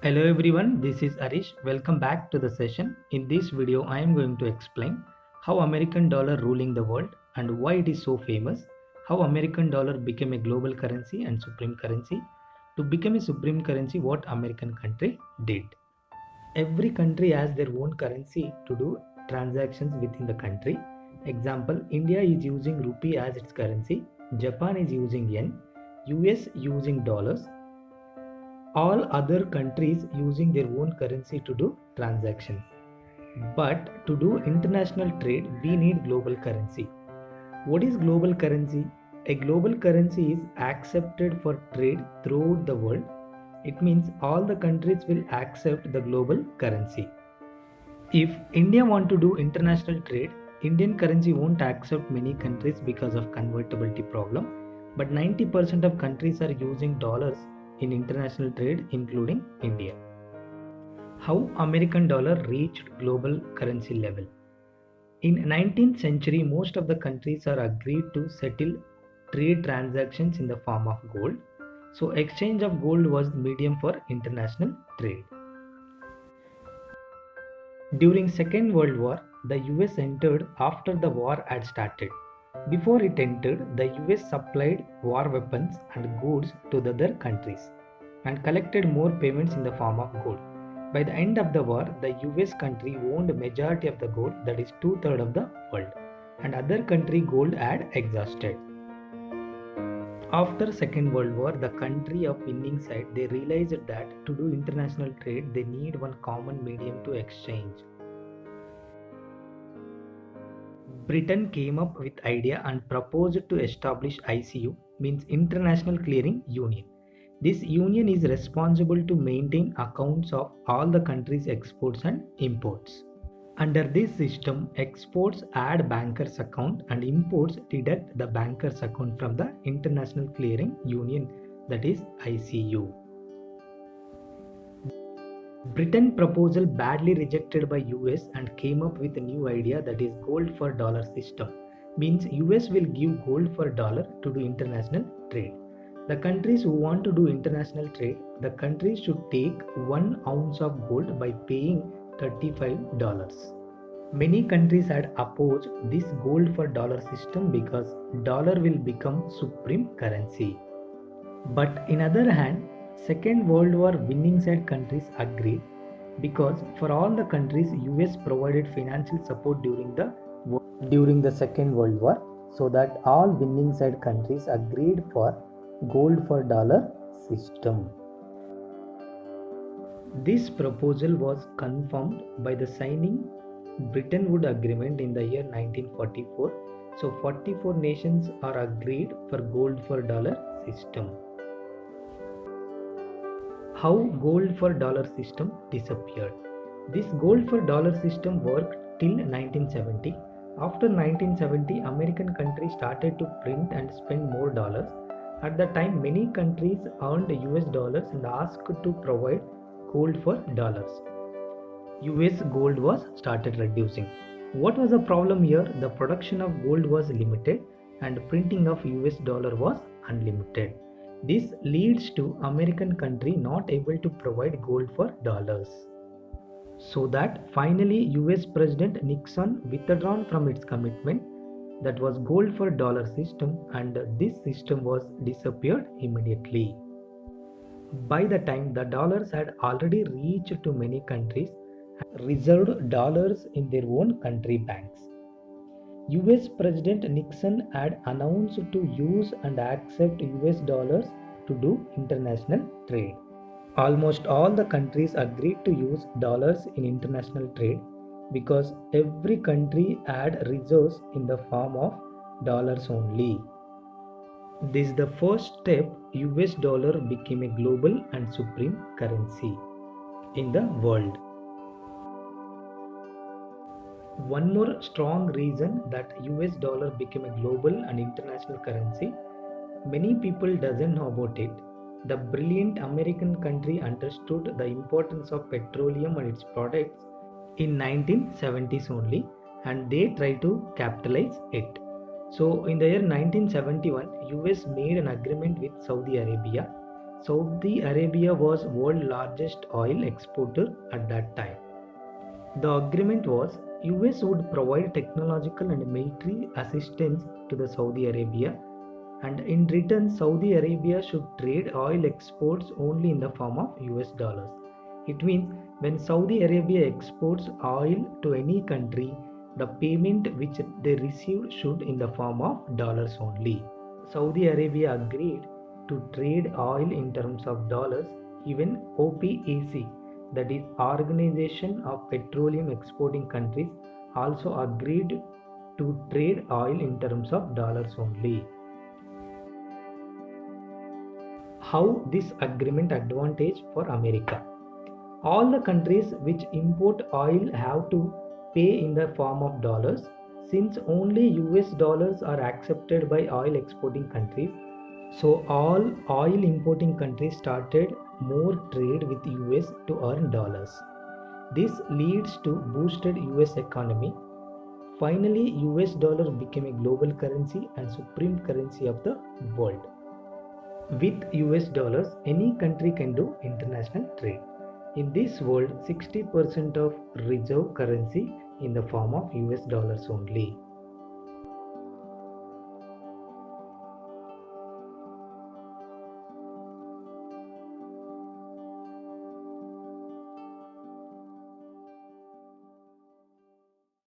Hello everyone, this is Arish. Welcome back to the session. In this video, I am going to explain how American dollar ruling the world and why it is so famous, how American dollar became a global currency and supreme currency. To become a supreme currency, what American country did. Every country has their own currency to do transactions within the country. Example, India is using rupee as its currency, Japan is using yen, US using dollars, all other countries using their own currency to do transactions. But to do international trade, we need global currency. What is global currency? A global currency is accepted for trade throughout the world. It means all the countries will accept the global currency. If India want to do international trade, Indian currency won't accept many countries because of convertibility problem. But 90% of countries are using dollars in international trade, including India. How American dollar reached global currency level. In 19th century, most of the countries are agreed to settle trade transactions in the form of gold. So exchange of gold was the medium for international trade. During Second World War, the US entered after the war had started. Before it entered, the US supplied war weapons and goods to the other countries and collected more payments in the form of gold. By the end of the war, the US country owned majority of the gold, that is 2/3 of the world, and other country gold had exhausted. After Second World War, the country of winning side, they realized that to do international trade, they need one common medium to exchange. Britain came up with idea and proposed to establish ICU, means International Clearing Union. This union is responsible to maintain accounts of all the country's exports and imports. Under this system, exports add banker's account and imports deduct the banker's account from the International Clearing Union, that is ICU. Britain proposal badly rejected by US and came up with a new idea, that is gold for dollar system. Means US will give gold for dollar to do international trade. The countries who want to do international trade, the countries should take 1 ounce of gold by paying $35. Many countries had opposed this gold for dollar system because dollar will become supreme currency. But in other hand, Second World War winning side countries agreed because for all the countries, US provided financial support during the Second World War, so that all winning side countries agreed for gold for dollar system. This proposal was confirmed by the signing Bretton Woods Agreement in the year 1944. So 44 nations are agreed for gold for dollar system. How gold for dollar system disappeared. This gold for dollar system worked till 1970. After 1970, American countries started to print and spend more dollars. At the time, many countries earned US dollars and asked to provide gold for dollars. US gold was started reducing. What was the problem here? The production of gold was limited and printing of US dollar was unlimited. This leads to American country not able to provide gold for dollars. So that finally US President Nixon withdrawn from its commitment, that was gold for dollar system, and this system was disappeared immediately. By the time the dollars had already reached to many countries, reserved dollars in their own country banks. US President Nixon had announced to use and accept US dollars to do international trade. Almost all the countries agreed to use dollars in international trade because every country had reserves in the form of dollars only. This is the first step. US dollar became a global and supreme currency in the world. One more strong reason that US dollar became a global and international currency, many people doesn't know about it. The brilliant American country understood the importance of petroleum and its products in 1970s only, and they try to capitalize it. So in the year 1971, US made an agreement with Saudi Arabia. Saudi Arabia was world's largest oil exporter at that time. The agreement was US would provide technological and military assistance to the Saudi Arabia, and in return Saudi Arabia should trade oil exports only in the form of US dollars. It means when Saudi Arabia exports oil to any country, the payment which they receive should in the form of dollars only. Saudi Arabia agreed to trade oil in terms of dollars. Even OPEC, that is Organization of Petroleum Exporting Countries, also agreed to trade oil in terms of dollars only. How this agreement advantage for America? All the countries which import oil have to pay in the form of dollars. Since only US dollars are accepted by oil exporting countries, so all oil importing countries started more trade with US to earn dollars. This leads to boosted US economy. Finally, US dollar became a global currency and supreme currency of the world. With US dollars, any country can do international trade. In this world, 60% of reserve currency in the form of US dollars only.